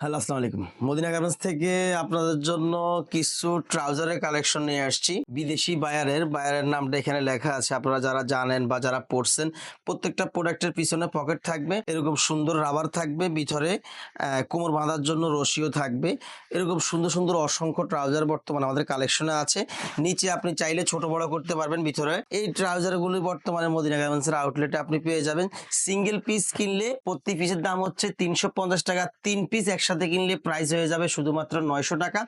Hello, আসসালামু আলাইকুম। Medina garments থেকে আপনাদের জন্য কিছু ট্রাউজারের কালেকশন নিয়ে আসছি। বিদেশি বায়ারের নামটা এখানে লেখা আছে। আপনারা যারা জানেন বা যারা পড়ছেন, প্রত্যেকটা প্রোডাক্টের পিছনে পকেট থাকবে। এরকম সুন্দর রাবার থাকবে। ভিতরে কোমর বাঁধার জন্য রশিও থাকবে। এরকম সুন্দর, সুন্দর অসংখ্য ট্রাউজার বর্তমানে আমাদের কালেকশনে আছে। নিচে আপনি চাইলে ছোট বড় করতে পারবেন ভিতরে। এই ট্রাউজারগুলি বর্তমানে মদিনা গার্মেন্টসের আউটলেটে আপনি পেয়ে যাবেন। সিঙ্গেল পিস কিনলে প্রতি পিসের দাম হচ্ছে ৩৫০ টাকা। ৩ পিস একসাথে কিনলে প্রাইস হয়ে যাবে শুধুমাত্র ৯০০ টাকা।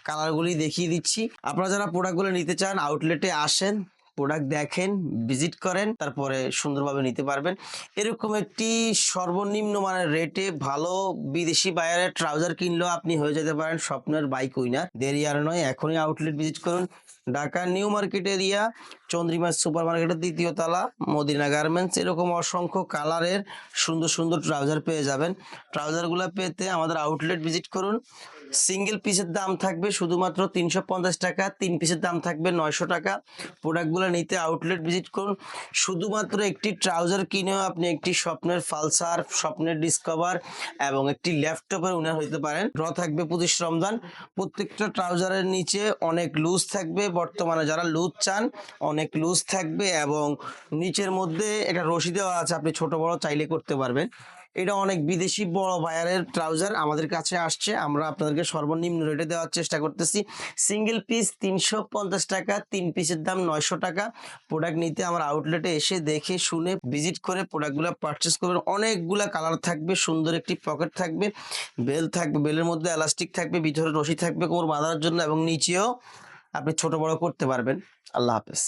কালারগুলি দেখিয়ে দিচ্ছি। আপনারা যারা প্রোডাক্টগুলো নিতে চান আউটলেটে আসেন, প্রোডাক্ট দেখেন, ভিজিট করেন, তারপরে সুন্দরভাবে নিতে পারবেন। এরকম একটি সর্বনিম্ন মানের রেটে ভালো বিদেশি বায়ারের ট্রাউজার কিনলেও আপনি হয়ে যেতে পারেন স্বপ্নের বাইক উইনার। দেরি আর নয়, এখনই আউটলেট ভিজিট করুন। Dhaka new market area, Chandrima super মার্কেটের ২য় তলা, মদিনা গার্মেন্টস। এরকম অসংখ্য কালারের সুন্দর সুন্দর ট্রাউজার পেয়ে যাবেন। ট্রাউজারগুলো পেতে আমাদের আউটলেট ভিজিট করুন। সিঙ্গেল পিসের দাম থাকবে শুধুমাত্র ৩৫০ টাকা, ৩ পিসের দাম থাকবে ৯০০ টাকা। প্রোডাক্টগুলো নিতে আউটলেট ভিজিট করুন। শুধুমাত্র একটি ট্রাউজার কিনেও আপনি একটি স্বপ্নের পালসার, স্বপ্নের ডিসকভার এবং একটি ল্যাপটপের উইনার হতে পারেন। ড্র থাকবে ২৫ রমজান। প্রত্যেকটা ট্রাউজারের নিচে অনেক লুজ থাকবে। বর্তমানে যারা লুজ চান অনেক লুজ থাকবে এবং নিচের মধ্যে একটা রশি দেওয়া আছে, আপনি ছোট বড় চাইলে করতে পারবেন। এটা অনেক বিদেশি বড় বায়ারের ট্রাউজার আমাদের কাছে আসছে, আমরা আপনাদেরকে সর্বনিম্ন রেটে দেওয়ার চেষ্টা করতেছি। সিঙ্গেল পিস ৩৫০ টাকা, ৩ পিসের দাম ৯০০ টাকা। প্রোডাক্ট নিতে আমার আউটলেটে এসে দেখে শুনে ভিজিট করে প্রোডাক্টগুলো পারচেস করবেন। অনেকগুলা কালার থাকবে, সুন্দর একটি পকেট থাকবে, বেল থাকবে, বেলের মধ্যে এলাস্টিক থাকবে, ভিতরে রশি থাকবে কোমর বাঁধার জন্য এবং নিচেও আপনি ছোট বড় করতে পারবেন। আল্লাহ হাফেজ।